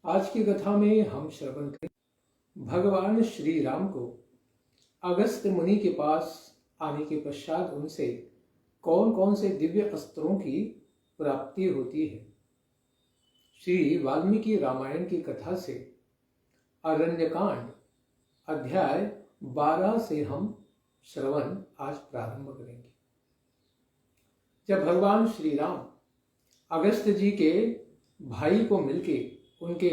आज की कथा में हम श्रवण करें भगवान श्री राम को अगस्त्य मुनि के पास आने के पश्चात उनसे कौन कौन से दिव्य अस्त्रों की प्राप्ति होती है। श्री वाल्मीकि रामायण की कथा से अरण्यकांड अध्याय 12 से हम श्रवण आज प्रारंभ करेंगे। जब भगवान श्री राम अगस्त्य जी के भाई को मिलके उनके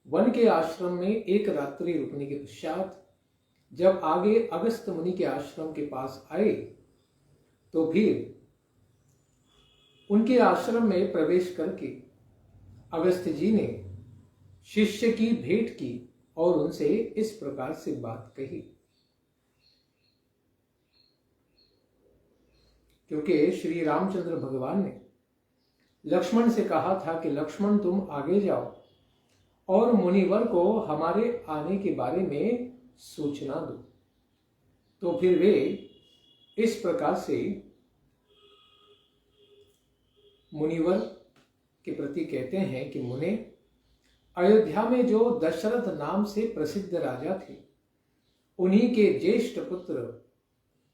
वन के आश्रम में एक रात्रि रुकने के पश्चात जब आगे अगस्त्य मुनि के आश्रम के पास आए तो फिर उनके आश्रम में प्रवेश करके अगस्त्य जी ने शिष्य की भेंट की और उनसे इस प्रकार से बात कही। क्योंकि श्री रामचंद्र भगवान ने लक्ष्मण से कहा था कि लक्ष्मण तुम आगे जाओ और मुनिवर को हमारे आने के बारे में सूचना दो। तो फिर वे इस प्रकार से मुनिवर के प्रति कहते हैं कि मुने, अयोध्या में जो दशरथ नाम से प्रसिद्ध राजा थे उन्हीं के ज्येष्ठ पुत्र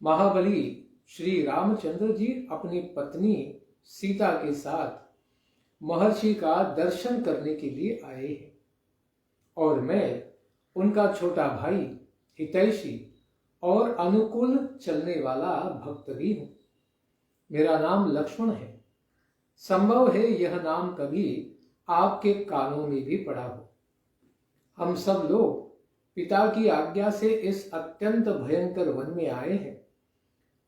महाबली श्री रामचंद्र जी अपनी पत्नी सीता के साथ महर्षि का दर्शन करने के लिए आए हैं और मैं उनका छोटा भाई, हितैषी और अनुकूल चलने वाला भक्त भी हूं। मेरा नाम लक्ष्मण है। संभव है यह नाम कभी आपके कानों में भी पड़ा हो। हम सब लोग पिता की आज्ञा से इस अत्यंत भयंकर वन में आए हैं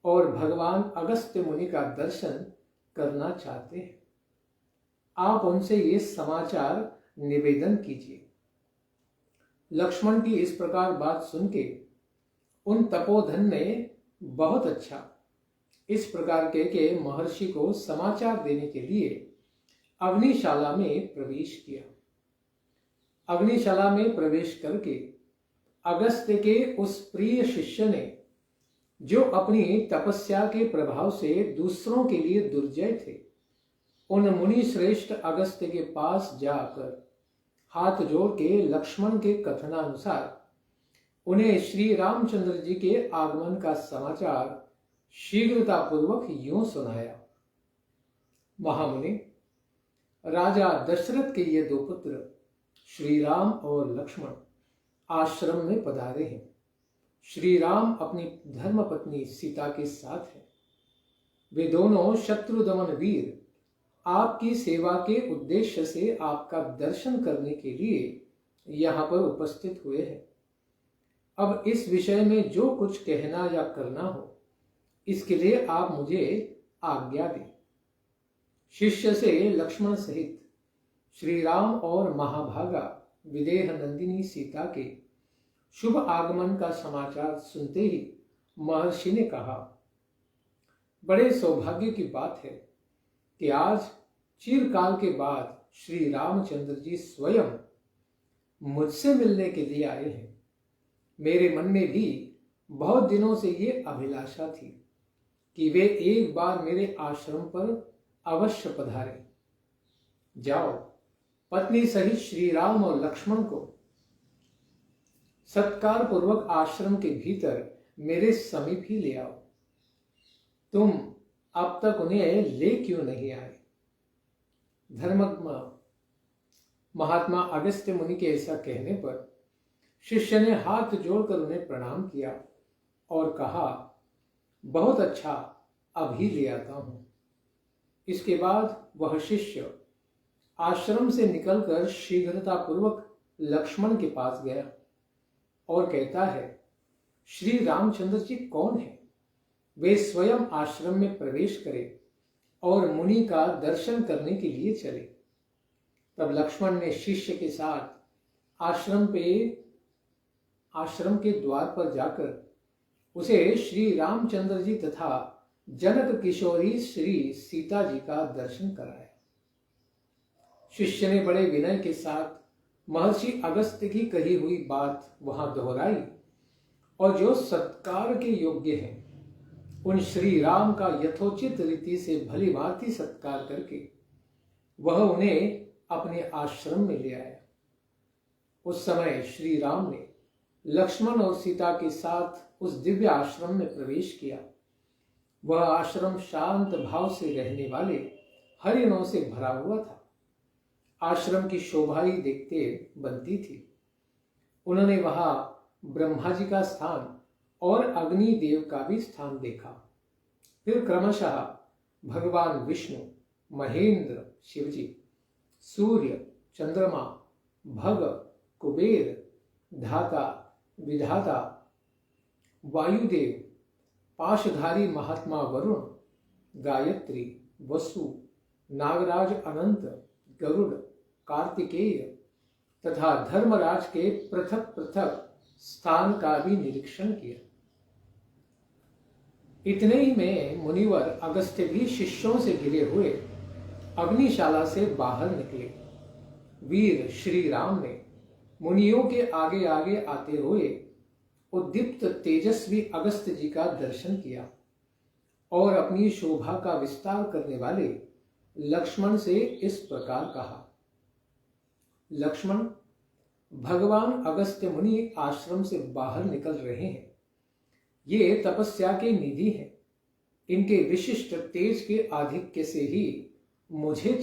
और भगवान अगस्त्य मुनि का दर्शन करना चाहते हैं। आप उनसे ये समाचार निवेदन कीजिए। लक्ष्मण की इस प्रकार बात सुन के उन तपोधन ने बहुत अच्छा इस प्रकार के महर्षि को समाचार देने के लिए अग्निशाला में प्रवेश किया। अग्निशाला में प्रवेश करके अगस्त्य के उस प्रिय शिष्य ने, जो अपनी तपस्या के प्रभाव से दूसरों के लिए दुर्जय थे, उन मुनि श्रेष्ठ अगस्त्य के पास जाकर हाथ जोड़ के लक्ष्मण के कथनानुसार उन्हें श्री रामचंद्र जी के आगमन का समाचार शीघ्रता पूर्वक यूं सुनाया। महामुनि, राजा दशरथ के ये दो पुत्र श्री राम और लक्ष्मण आश्रम में पधारे हैं। श्री राम अपनी धर्मपत्नी सीता के साथ हैं। वे दोनों शत्रु दमन वीर आपकी सेवा के उद्देश्य से आपका दर्शन करने के लिए यहां पर उपस्थित हुए हैं। अब इस विषय में जो कुछ कहना या करना हो, इसके लिए आप मुझे आज्ञा दें। शिष्य से लक्ष्मण सहित श्री राम और महाभागा विदेह नंदिनी सीता के शुभ आगमन का समाचार सुनते ही महर्षि ने कहा, बड़े सौभाग्य की बात है कि आज चिरकाल के बाद श्री रामचंद्र जी स्वयं मुझसे मिलने के लिए आए हैं। मेरे मन में भी बहुत दिनों से ये अभिलाषा थी कि वे एक बार मेरे आश्रम पर अवश्य पधारें। जाओ, पत्नी सहित श्री राम और लक्ष्मण को सत्कार पूर्वक आश्रम के भीतर मेरे समीप ही ले आओ। तुम अब तक उन्हें ले क्यों नहीं आए? धर्मज्ञ महात्मा अगस्त्य मुनि के ऐसा कहने पर शिष्य ने हाथ जोड़कर उन्हें प्रणाम किया और कहा, बहुत अच्छा, अभी ले आता हूं। इसके बाद वह शिष्य आश्रम से निकलकर शीघ्रता पूर्वक लक्ष्मण के पास गया और कहता है, श्री रामचंद्र जी कौन है? वे स्वयं आश्रम में प्रवेश करें और मुनि का दर्शन करने के लिए चले। तब लक्ष्मण ने शिष्य के साथ आश्रम के द्वार पर जाकर उसे श्री रामचंद्र जी तथा जनक किशोरी श्री सीता जी का दर्शन कराया। शिष्य ने बड़े विनय के साथ महर्षि अगस्त्य की कही हुई बात वहां दोहराई और जो सत्कार के योग्य हैं उन श्री राम का यथोचित रीति से भली भांति सत्कार करके वह उन्हें अपने आश्रम में ले आया। उस समय श्री राम ने लक्ष्मण और सीता के साथ उस दिव्य आश्रम में प्रवेश किया। वह आश्रम शांत भाव से रहने वाले हरिणों से भरा हुआ था। आश्रम की शोभा ही देखते बनती थी। उन्होंने वहां ब्रह्मा जी का स्थान और अग्नि देव का भी स्थान देखा। फिर क्रमशः भगवान विष्णु, महेंद्र शिवजी, सूर्य, चंद्रमा, भग, कुबेर, धाता, विधाता, वायुदेव, पाशधारी महात्मा वरुण, गायत्री, वसु, नागराज अनंत, गरुड़, कार्तिकेय तथा धर्मराज के पृथक पृथक स्थान का भी निरीक्षण किया। इतने ही में मुनिवर अगस्त्य भी शिष्यों से घिरे हुए अग्निशाला से बाहर निकले। वीर श्री राम ने मुनियों के आगे आगे आते हुए उद्दीप्त तेजस्वी अगस्त्य जी का दर्शन किया और अपनी शोभा का विस्तार करने वाले लक्ष्मण से इस प्रकार कहा। लक्ष्मण, भगवान अगस्त्य मुनि आश्रम से बाहर निकल रहे हैं। ये तपस्या के निधि हैं। इनके विशिष्ट तेज के आधिक्य से ही मुझे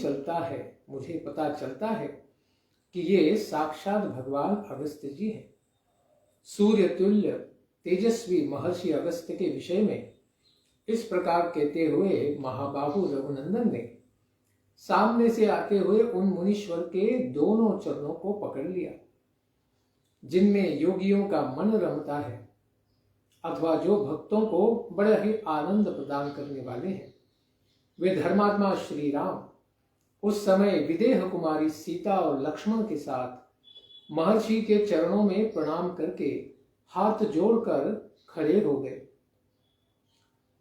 पता चलता है कि ये साक्षात भगवान अगस्त्य जी हैं। सूर्य तुल्य तेजस्वी महर्षि अगस्त्य के विषय में इस प्रकार कहते हुए महाबाहु रघुनंदन ने सामने से आते हुए उन मुनीश्वर के दोनों चरणों को पकड़ लिया, जिनमें योगियों का मन रमता है अथवा जो भक्तों को बड़े ही आनंद प्रदान करने वाले हैं। वे धर्मात्मा श्री राम उस समय विदेह कुमारी सीता और लक्ष्मण के साथ महर्षि के चरणों में प्रणाम करके हाथ जोड़कर खड़े हो गए।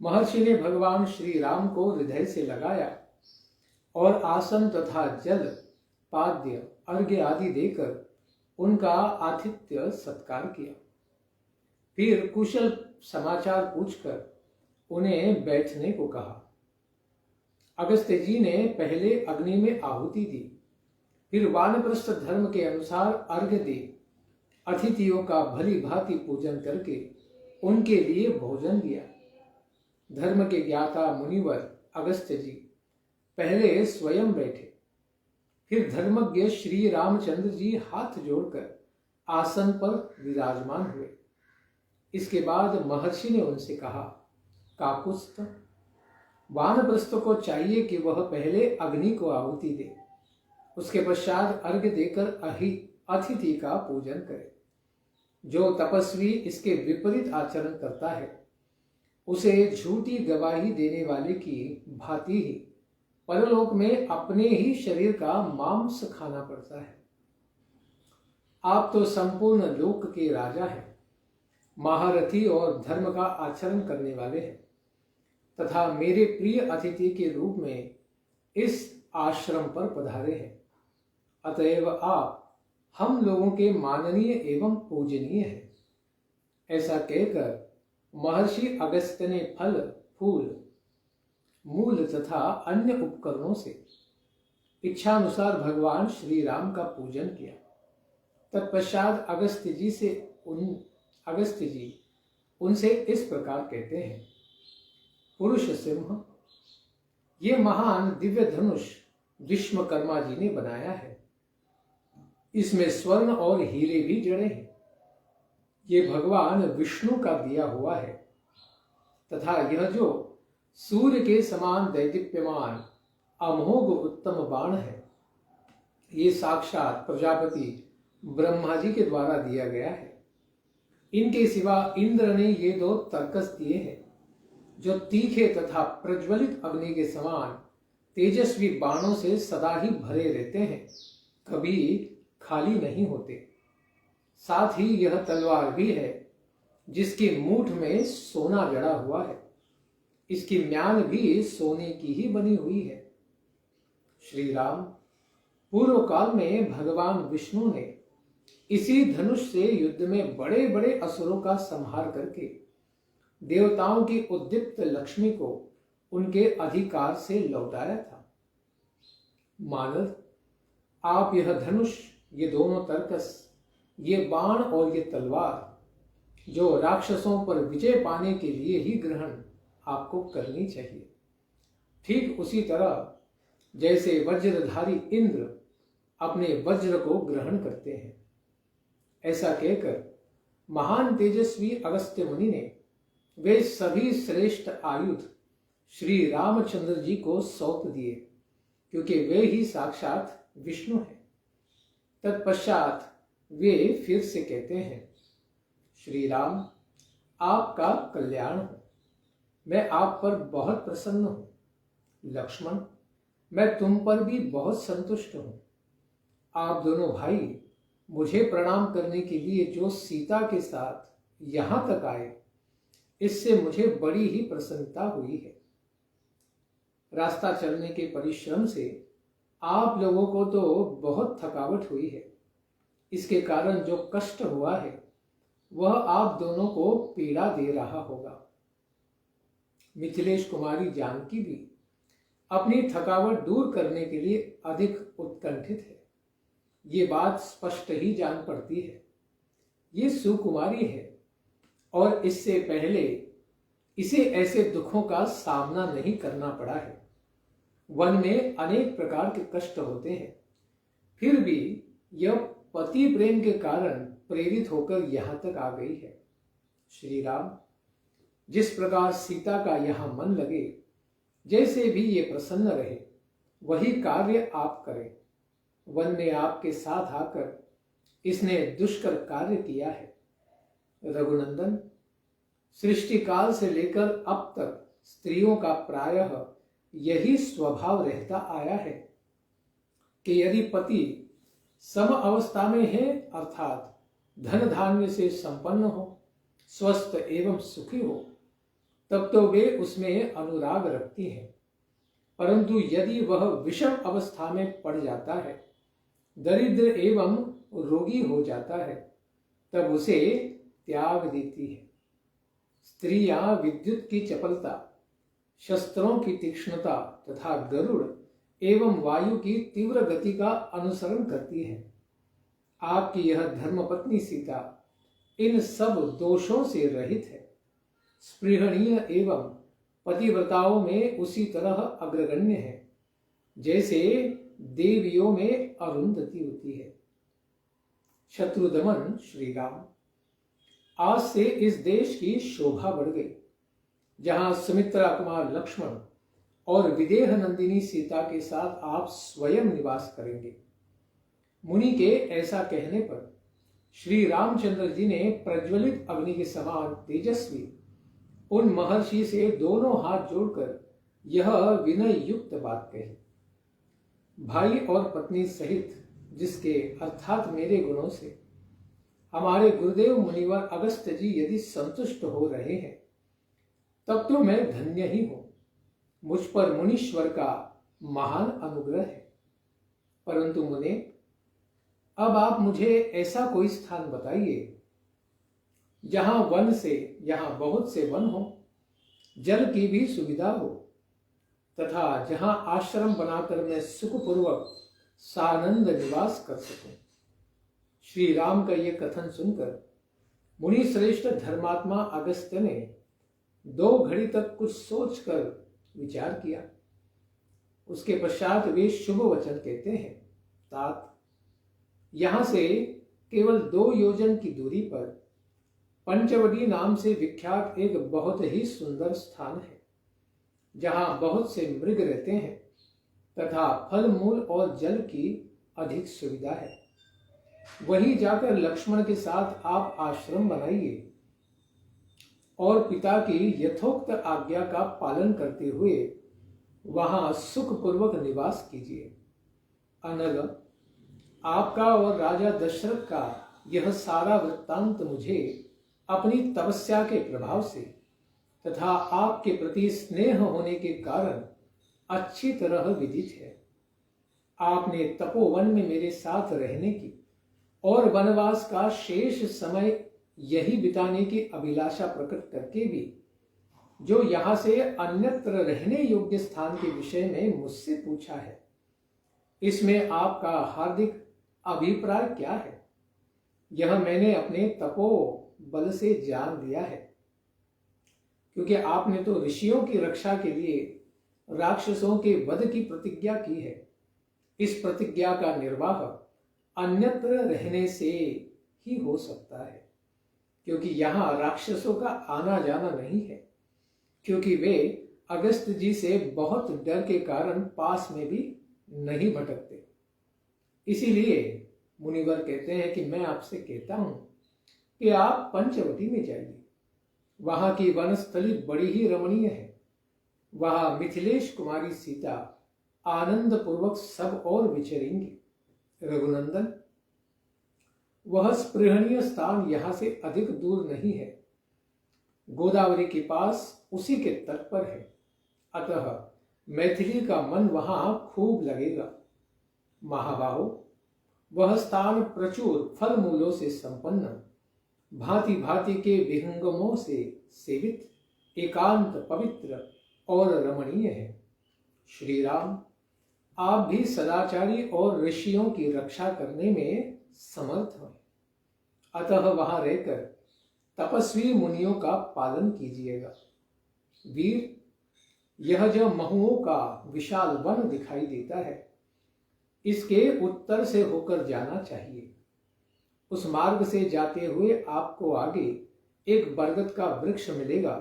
महर्षि ने भगवान श्री राम को हृदय से लगाया और आसन तथा जल, पाद्य, अर्घ्य आदि देकर उनका आतिथ्य सत्कार किया। फिर कुशल समाचार पूछकर उन्हें बैठने को कहा। अगस्त्य जी ने पहले अग्नि में आहुति दी, फिर वानप्रस्थ धर्म के अनुसार अर्घ्य दे अतिथियों का भली भांति पूजन करके उनके लिए भोजन दिया। धर्म के ज्ञाता मुनिवर अगस्त्य जी पहले स्वयं बैठे, फिर धर्मज्ञ श्री रामचंद्र जी हाथ जोड़कर आसन पर विराजमान हुए। इसके बाद महर्षि ने उनसे कहा, काकुस्थ, वानप्रस्थ को चाहिए कि वह पहले अग्नि को आहुति दे, उसके पश्चात अर्घ्य देकर अतिथि का पूजन करे। जो तपस्वी इसके विपरीत आचरण करता है उसे झूठी गवाही देने वाले की भांति ही परलोक में अपने ही शरीर का मांस खाना पड़ता है। आप तो संपूर्ण लोक के राजा हैं, महारथी और धर्म का आचरण करने वाले हैं तथा मेरे प्रिय अतिथि के रूप में इस आश्रम पर पधारे हैं। अतएव आप हम लोगों के माननीय एवं पूजनीय हैं। ऐसा कहकर महर्षि अगस्त्य ने फल, फूल, मूल तथा अन्य उपकरणों से इच्छानुसार भगवान श्री राम का पूजन किया। तत्पश्चात अगस्त्य जी उनसे इस प्रकार कहते हैं, पुरुष सिंह, ये महान दिव्य धनुष विश्वकर्मा जी ने बनाया है। इसमें स्वर्ण और हीरे भी जड़े हैं। ये भगवान विष्णु का दिया हुआ है तथा यह जो सूर्य के समान दैदीप्यमान अमोघ उत्तम बाण है, ये साक्षात प्रजापति ब्रह्मा जी के द्वारा दिया गया है। इनके सिवा इंद्र ने ये दो तर्कस दिए हैं जो तीखे तथा प्रज्वलित अग्नि के समान तेजस्वी बाणों से सदा ही भरे रहते हैं, कभी खाली नहीं होते। साथ ही यह तलवार भी है जिसकी मूठ में सोना जड़ा हुआ है। इसकी म्यान भी सोने की ही बनी हुई है। श्री राम, पूर्व काल में भगवान विष्णु ने इसी धनुष से युद्ध में बड़े बड़े असुरों का संहार करके देवताओं की उद्दीप्त लक्ष्मी को उनके अधिकार से लौटाया था। मानव, आप यह धनुष, ये दोनों तर्कस ये बाण और ये तलवार जो राक्षसों पर विजय पाने के लिए ही ग्रहण आपको करनी चाहिए। ठीक उसी तरह जैसे वज्रधारी इंद्र अपने वज्र को ग्रहण करते हैं। ऐसा कहकर महान तेजस्वी अगस्त्य मुनि ने वे सभी श्रेष्ठ आयुध श्री रामचंद्र जी को सौंप दिए, क्योंकि वे ही साक्षात विष्णु हैं। तत्पश्चात वे फिर से कहते हैं, श्री राम, आपका कल्याण हो, मैं आप पर बहुत प्रसन्न हूं। लक्ष्मण, मैं तुम पर भी बहुत संतुष्ट हूं। आप दोनों भाई मुझे प्रणाम करने के लिए जो सीता के साथ यहां तक आए, इससे मुझे बड़ी ही प्रसन्नता हुई है। रास्ता चलने के परिश्रम से आप लोगों को तो बहुत थकावट हुई है। इसके कारण जो कष्ट हुआ है वह आप दोनों को पीड़ा दे रहा होगा। मिथिलेश कुमारी जानकी भी अपनी थकावट दूर करने के लिए अधिक उत्कंठित है। ये बात स्पष्ट ही जान पड़ती है। ये सुकुमारी है और इससे पहले इसे ऐसे दुखों का सामना नहीं करना पड़ा है। वन में अनेक प्रकार के कष्ट होते हैं, फिर भी यह पति प्रेम के कारण प्रेरित होकर यहां तक आ गई है। श्री राम, जिस प्रकार सीता का यहां मन लगे, जैसे भी ये प्रसन्न रहे, वही कार्य आप करें। वन में आपके साथ आकर इसने दुष्कर कार्य किया है। रघुनंदन, सृष्टि काल से लेकर अब तक स्त्रियों का प्रायः यही स्वभाव रहता आया है कि यदि पति सम अवस्था में है, अर्थात धन धान्य से संपन्न हो, स्वस्थ एवं सुखी हो, तब तो वे उसमें अनुराग रखती हैं। परंतु यदि वह विषम अवस्था में पड़ जाता है, दरिद्र एवं रोगी हो जाता है, तब उसे त्याग देती है। स्त्रियां विद्युत की चपलता, शस्त्रों की तीक्ष्णता तथा गरुड़ एवं वायु की तीव्र गति का अनुसरण करती है। आपकी यह धर्मपत्नी सीता इन सब दोषों से रहित है। स्पृहणीय एवं पतिव्रताओं में उसी तरह अग्रगण्य है जैसे देवियों में अरुंधति होती है। शत्रुदमन श्री राम, आज से इस देश की शोभा बढ़ गई, जहां सुमित्रा कुमार लक्ष्मण और विदेह नंदिनी सीता के साथ आप स्वयं निवास करेंगे। मुनि के ऐसा कहने पर श्री रामचंद्र जी ने प्रज्वलित अग्नि के समान तेजस्वी उन महर्षि से दोनों हाथ जोड़कर यह विनय युक्त बात कही। भाई और पत्नी सहित जिसके अर्थात मेरे गुणों से हमारे गुरुदेव मुनिवर अगस्त्य जी यदि संतुष्ट हो रहे हैं, तब तो मैं धन्य ही हूं। मुझ पर मुनीश्वर का महान अनुग्रह है। परंतु मुने, अब आप मुझे ऐसा कोई स्थान बताइए जहां वन से, जहां बहुत से वन हो, जल की भी सुविधा हो, तथा जहां आश्रम बनाकर मैं सुखपूर्वक सानंद निवास कर सकूं। श्री राम का यह कथन सुनकर मुनि श्रेष्ठ धर्मात्मा अगस्त्य ने 2 घड़ी तक कुछ सोचकर विचार किया। उसके पश्चात वे शुभ वचन कहते हैं, तात, यहां से केवल 2 योजन की दूरी पर पंचवटी नाम से विख्यात एक बहुत ही सुंदर स्थान है, जहां बहुत से मृग रहते हैं तथा फल मूल और जल की अधिक सुविधा है। वहीं जाकर लक्ष्मण के साथ आप आश्रम बनाइए और पिता की यथोक्त आज्ञा का पालन करते हुए वहां सुखपूर्वक निवास कीजिए। अनग, आपका और राजा दशरथ का यह सारा वृत्तांत मुझे अपनी तपस्या के प्रभाव से तथा आपके प्रति स्नेह होने के कारण अच्छी तरह विदित है। आपने तपोवन में मेरे साथ रहने की और वनवास का शेष समय यही बिताने की अभिलाषा प्रकट करके भी जो यहां से अन्यत्र रहने योग्य स्थान के विषय में मुझसे पूछा है, इसमें आपका हार्दिक अभिप्राय क्या है? यह मैंने अपने तपो बल से जान लिया है, क्योंकि आपने तो ऋषियों की रक्षा के लिए राक्षसों के वध की प्रतिज्ञा की है। इस प्रतिज्ञा का निर्वाह अन्यत्र रहने से ही हो सकता है, क्योंकि यहां राक्षसों का आना जाना नहीं है, क्योंकि वे अगस्त जी से बहुत डर के कारण पास में भी नहीं भटकते। इसीलिए मुनिवर कहते हैं कि मैं आपसे कहता हूं कि आप पंचवटी में जाइए। वहां की वनस्थली बड़ी ही रमणीय है। वहां मिथिलेश कुमारी सीता आनंद पूर्वक सब और विचरेंगी। रघुनंदन, वह स्पृहणीय स्थान यहां से अधिक दूर नहीं है, गोदावरी के पास उसी के तट पर है। अतः मैथिली का मन वहां खूब लगेगा। महाबाहो, वह स्थान प्रचुर फल मूलों से संपन्न, भांति भांति के विहंगमों से सेवित, एकांत, पवित्र और रमणीय है। श्री राम, आप भी सदाचारी और ऋषियों की रक्षा करने में समर्थ हैं। अतः वहां रहकर तपस्वी मुनियों का पालन कीजिएगा। वीर, यह जो महुओं का विशाल वन दिखाई देता है, इसके उत्तर से होकर जाना चाहिए। उस मार्ग से जाते हुए आपको आगे एक बरगद का वृक्ष मिलेगा।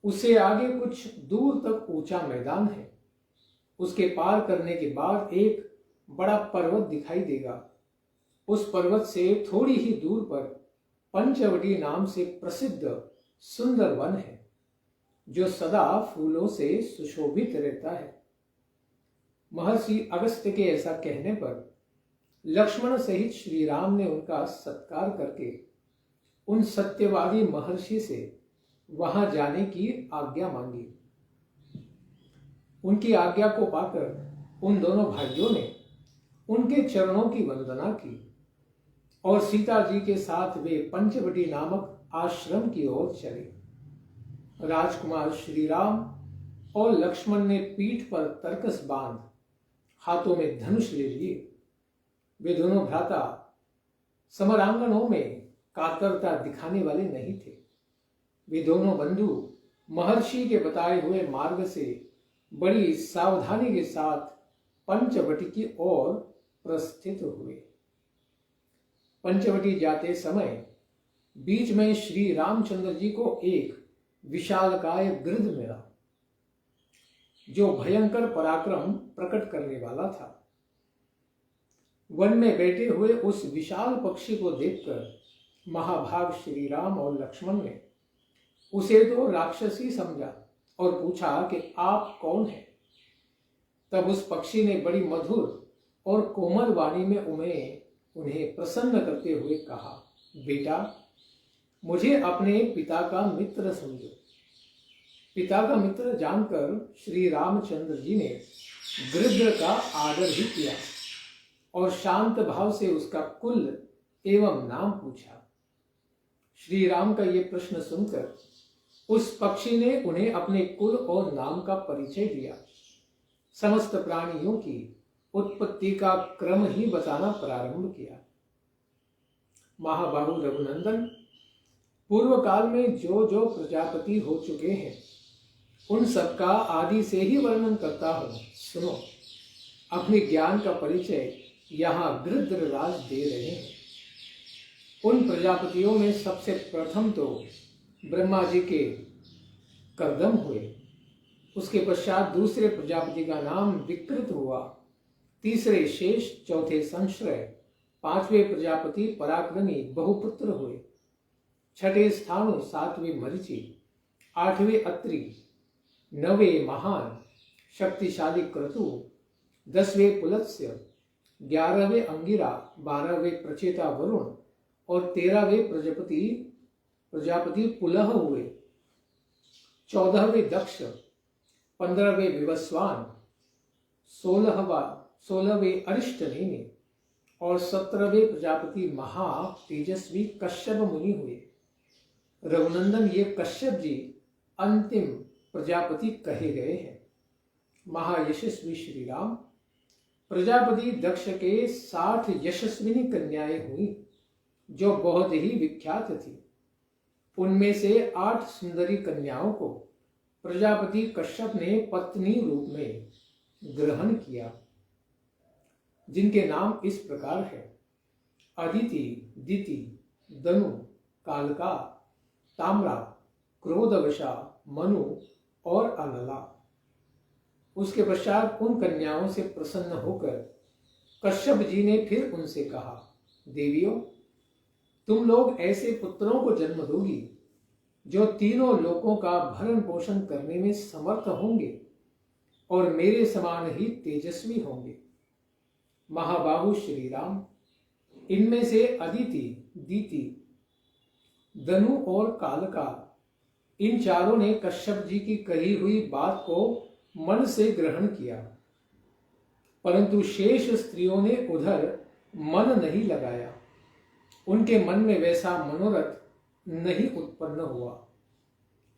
उससे आगे कुछ दूर तक ऊंचा मैदान है। उसके पार करने के बाद एक बड़ा पर्वत दिखाई देगा। उस पर्वत से थोड़ी ही दूर पर पंचवटी नाम से प्रसिद्ध सुंदर वन है, जो सदा फूलों से सुशोभित रहता है। महर्षि अगस्त्य के ऐसा कहने पर लक्ष्मण सहित श्री राम ने उनका सत्कार करके उन सत्यवादी महर्षि से वहां जाने की आज्ञा मांगी। उनकी आज्ञा को पाकर उन दोनों भाइयों ने उनके चरणों की वंदना की और सीता जी के साथ वे पंचवटी नामक आश्रम की ओर चले। राजकुमार श्री राम और लक्ष्मण ने पीठ पर तरकस बांध हाथों में धनुष ले लिए। वे दोनों भ्राता समरांगणों में कातरता दिखाने वाले नहीं थे। वे दोनों बंधु महर्षि के बताए हुए मार्ग से बड़ी सावधानी के साथ पंचवटी की ओर प्रस्थित हुए। पंचवटी जाते समय बीच में श्री रामचंद्र जी को एक विशालकाय गृध मिला, जो भयंकर पराक्रम प्रकट करने वाला था। वन में बैठे हुए उस विशाल पक्षी को देखकर महाभाग श्री राम और लक्ष्मण ने उसे तो राक्षसी समझा और पूछा कि आप कौन हैं। तब उस पक्षी ने बड़ी मधुर और कोमल वाणी में उन्हें प्रसन्न करते हुए कहा, बेटा, मुझे अपने पिता का मित्र समझो। पिता का मित्र जानकर श्री रामचंद्र जी ने गृध्र का आदर भी किया और शांत भाव से उसका कुल एवं नाम पूछा। श्री राम का ये प्रश्न सुनकर उस पक्षी ने उन्हें अपने कुल और नाम का परिचय दिया। समस्त प्राणियों की उत्पत्ति का क्रम ही बताना प्रारंभ किया। महाबाहु रघुनंदन, पूर्व काल में जो जो प्रजापति हो चुके हैं, उन सबका आदि से ही वर्णन करता हूं। सुनो, अपने ज्ञान का परिचय यहां गृध्रराज दे रहे हैं। उन प्रजापतियों में सबसे प्रथम तो ब्रह्मा जी के कर्दम हुए। उसके पश्चात दूसरे प्रजापति का नाम विकृत हुआ, तीसरे शेष, चौथे संश्रय, पांचवें प्रजापति पराक्रमी बहुपुत्र हुए, छठे स्थानु सातवें मरीचि, आठवें अत्रि, नवे महान शक्तिशाली क्रतु, 10वें पुलत्स्य, 11वें अंगिरा, 12वें प्रचेता वरुण और 13वें प्रजापति पुलह हुए, 14वें दक्ष, 15वें विवस्वान, 16वें अरिष्टनेमि और 17वें प्रजापति महा तेजस्वी कश्यप मुनि हुए। रघुनंदन, ये कश्यप जी अंतिम प्रजापति कहे गए हैं। महायशस्वी श्री राम, प्रजापति दक्ष के 60 यशस्विनी कन्याएं हुई जो बहुत ही विख्यात थी। उनमें से 8 सुंदरी कन्याओं को प्रजापति कश्यप ने पत्नी रूप में ग्रहण किया, जिनके नाम इस प्रकार है: अदिति, दिति, दनु, कालका, ताम्रा, क्रोधवशा, मनु और अनला। उसके पश्चात उन कन्याओं से प्रसन्न होकर कश्यप जी ने फिर उनसे कहा, देवियों, तुम लोग ऐसे पुत्रों को जन्म दोगी जो तीनों लोकों का भरण पोषण करने में समर्थ होंगे और मेरे समान ही तेजस्वी होंगे। महाबाहु श्री राम, इनमें से अदिति, दीति, दनु और कालका, इन चारों ने कश्यप जी की कही हुई बात को मन से ग्रहण किया, परंतु शेष स्त्रियों ने उधर मन नहीं लगाया। उनके मन में वैसा मनोरथ नहीं उत्पन्न हुआ।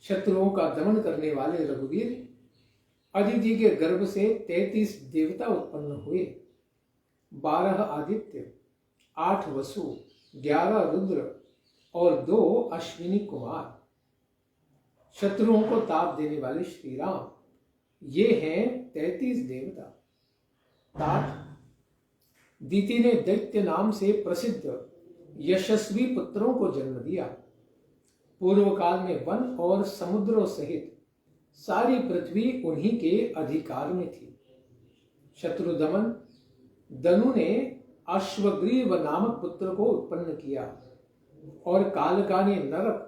शत्रुओं का दमन करने वाले रघुवीर अदिति के गर्भ से 33 देवता उत्पन्न हुए। 12 आदित्य, 8 वसु, 11 रुद्र और 2 अश्विनी कुमार। शत्रुओं को ताप देने वाले श्री राम, ये हैं 33 देवता। तात दीति ने दैत्य नाम से प्रसिद्ध यशस्वी पुत्रों को जन्म दिया। पूर्व काल में वन और समुद्रों सहित सारी पृथ्वी उन्हीं के अधिकार में थी। शत्रुदमन दनु ने अश्वग्रीव नामक पुत्र को उत्पन्न किया और कालका ने नरक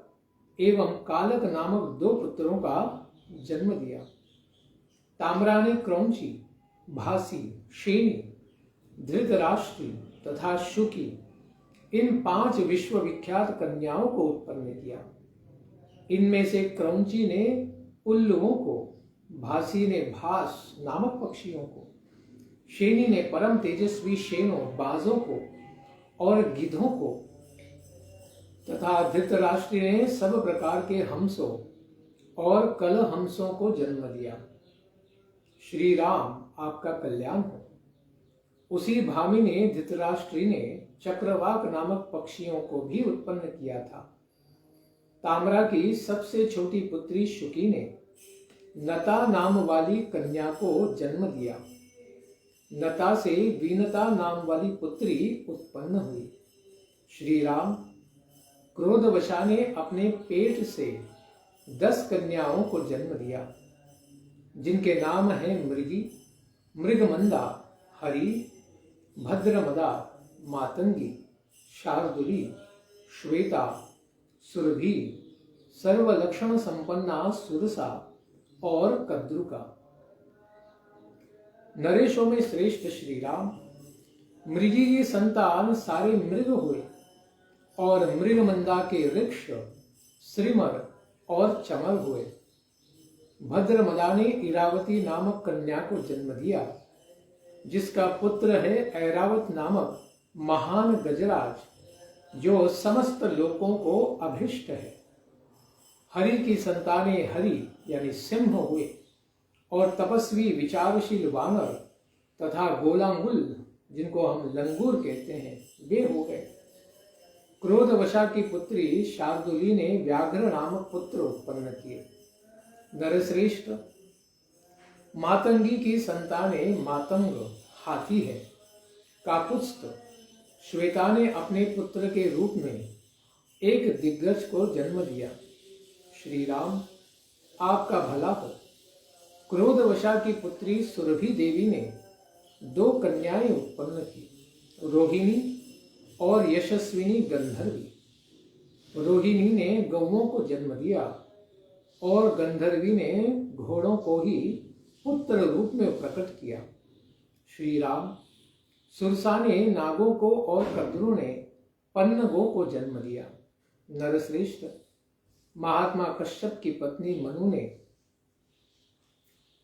एवं कालक नामक 2 पुत्रों का जन्म दिया। ताम्रा ने क्रौंची, भासी, शेनी, धृतराष्ट्री तथा शुकी, इन 5 विश्व विख्यात कन्याओं को उत्पन्न किया। इनमें से क्रौंची ने उल्लुओं को, भासी ने भास नामक पक्षियों को, शेनी ने परम तेजस्वी शेनों बाजों को और गिधों को तथा धृतराष्ट्री ने सब प्रकार के हंसों और कल हंसों को जन्म दिया। श्री राम आपका कल्याण हो। उसी भामिनी धृतराष्ट्री ने चक्रवाक नामक पक्षियों को भी उत्पन्न किया था। ताम्रा की सबसे छोटी पुत्री शुकी ने नता नाम वाली कन्या को जन्म दिया। नता से वीनता नाम वाली पुत्री उत्पन्न हुई। श्री राम क्रोधवशा ने अपने पेट से 10 कन्याओं को जन्म दिया, जिनके नाम हैं मृगी, मृगमंदा, हरि, भद्रमदा, मातंगी, शार्दुली, श्वेता, सुरभि, सर्वलक्षण संपन्ना सुरसा और कद्रुका। नरेशों में श्रेष्ठ श्री राम मृगी की संतान सारे मृग हुए और मृगमंदा के वृक्ष श्रीमर और चमर हुए। भद्रमदा ने इरावती नामक कन्या को जन्म दिया, जिसका पुत्र है ऐरावत नामक महान गजराज, जो समस्त लोकों को अभिष्ट है। हरि की संतानें हरि यानी सिंह हुए और तपस्वी विचारशील वानर तथा गोलांगुल, जिनको हम लंगूर कहते हैं, वे हो गए। क्रोधवशा की पुत्री शार्दुली ने व्याघ्र नामक पुत्र उत्पन्न किए। नरश्रेष्ठ मातंगी की संतानें मातंग हाथी है। काकुत्स्थ श्वेता ने अपने पुत्र के रूप में एक दिग्गज को जन्म दिया। श्री राम आपका भला हो। क्रोधवशा की पुत्री सुरभि देवी ने 2 कन्याएं उत्पन्न की, रोहिणी और यशस्विनी गंधर्वी। रोहिणी ने गौओं को जन्म दिया और गंधर्वी ने घोड़ों को ही पुत्र रूप में प्रकट किया। श्री राम सुरसा ने नागों को और कद्रु ने पन्नगों को जन्म दिया। नरश्रेष्ठ महात्मा कश्यप की पत्नी मनु ने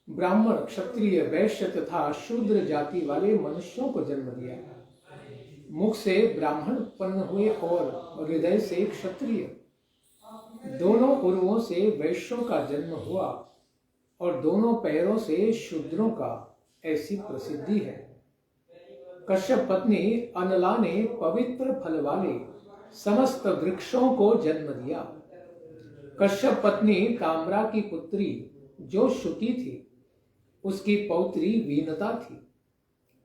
ब्राह्मण, क्षत्रिय, वैश्य तथा शूद्र जाति वाले मनुष्यों को जन्म दिया। मुख से ब्राह्मण उत्पन्न हुए और हृदय से क्षत्रिय। दोनों उर्वों से वैश्यों का जन्म हुआ और दोनों पैरों से शूद्रों का, ऐसी प्रसिद्धि है। कश्यप पत्नी अनला ने पवित्र फल वाले समस्त वृक्षों को जन्म दिया। कश्यप पत्नी ताम्रा की पुत्री जो श्रुति थी, उसकी पौत्री वीनता थी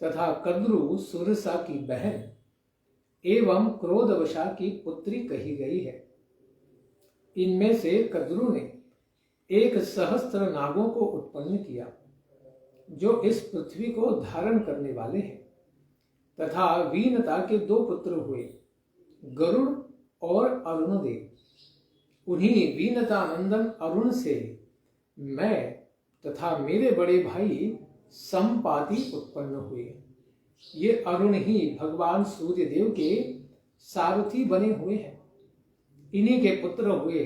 तथा कद्रु सुरसा की बहन एवं क्रोधवशा की पुत्री कही गई है। इनमें से कद्रु ने 1 सहस्त्र नागों को उत्पन्न किया जो इस पृथ्वी को धारण करने वाले हैं, तथा वीनता के 2 पुत्र हुए, गरुड़ और अरुणदेव। उन्हीं वीनता नंदन अरुण से मैं तथा मेरे बड़े भाई संपाति उत्पन्न हुए। ये अरुण ही भगवान सूर्य देव के सारथी बने हुए हैं। इन्हीं के पुत्र हुए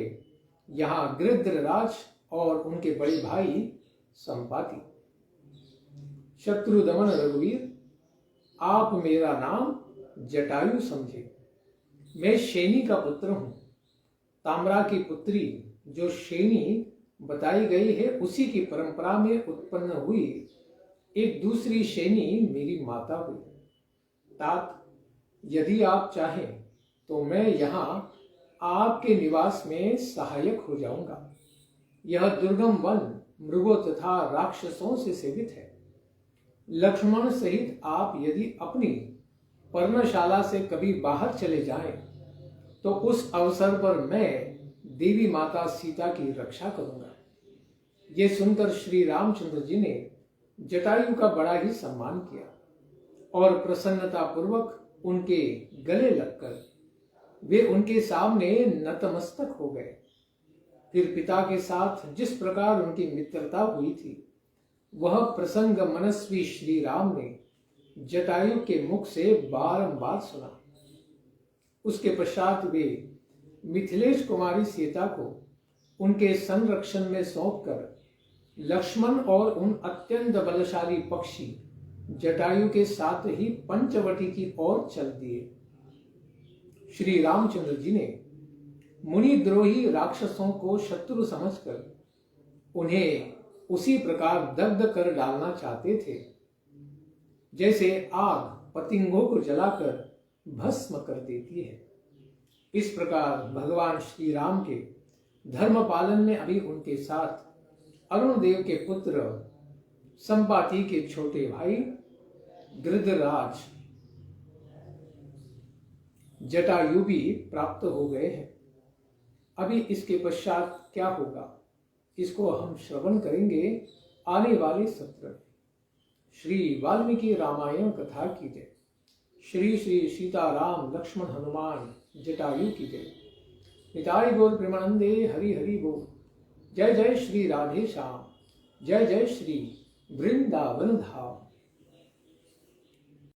यहाँ गृध्रराज और उनके बड़े भाई संपाति। शत्रुदमन रघुवीर, आप मेरा नाम जटायु समझे। मैं शैनी का पुत्र हूं। ताम्रा की पुत्री जो शैनी बताई गई है, उसी की परंपरा में उत्पन्न हुई एक दूसरी शैनी मेरी माता हुई। तात, यदि आप चाहें तो मैं यहाँ आपके निवास में सहायक हो जाऊंगा। यह दुर्गम वन मृगों तथा राक्षसों से सेवित है। लक्ष्मण सहित आप यदि अपनी पर्णशाला से कभी बाहर चले जाएं, तो उस अवसर पर मैं देवी माता सीता की रक्षा करूंगा। ये सुनकर श्री रामचंद्र जी ने जटायु का बड़ा ही सम्मान किया और प्रसन्नता पूर्वक उनके गले लगकर वे उनके सामने नतमस्तक हो गए। फिर पिता के साथ जिस प्रकार उनकी मित्रता हुई थी, वह प्रसंग मनस्वी श्री राम ने जटायु के मुख से बारंबार सुना। उसके पश्चात वे मिथिलेश कुमारी सीता को उनके संरक्षण में सौंपकर लक्ष्मण और उन अत्यंत बलशाली पक्षी जटायु के साथ ही पंचवटी की ओर चल दिए। श्री रामचंद्र जी ने मुनिद्रोही राक्षसों को शत्रु समझकर उन्हें उसी प्रकार दग्ध कर डालना चाहते थे, जैसे आग पतिंगों को जलाकर भस्म कर देती है। इस प्रकार भगवान श्री राम के धर्म पालन में अभी उनके साथ अरुणदेव के पुत्र संपाति के छोटे भाई गृध्रराज जटायु भी प्राप्त हो गए हैं। अभी इसके पश्चात क्या होगा, इसको हम श्रवण करेंगे आने वाले सत्र में। श्री वाल्मीकि रामायण कथा की जय। श्री श्री सीताराम लक्ष्मण हनुमान जटायु की जय। निताय गौर प्रेमानंदे हरि हरि बोल। जय जय श्री राधे श्याम। जय जय श्री वृंदावन धाम।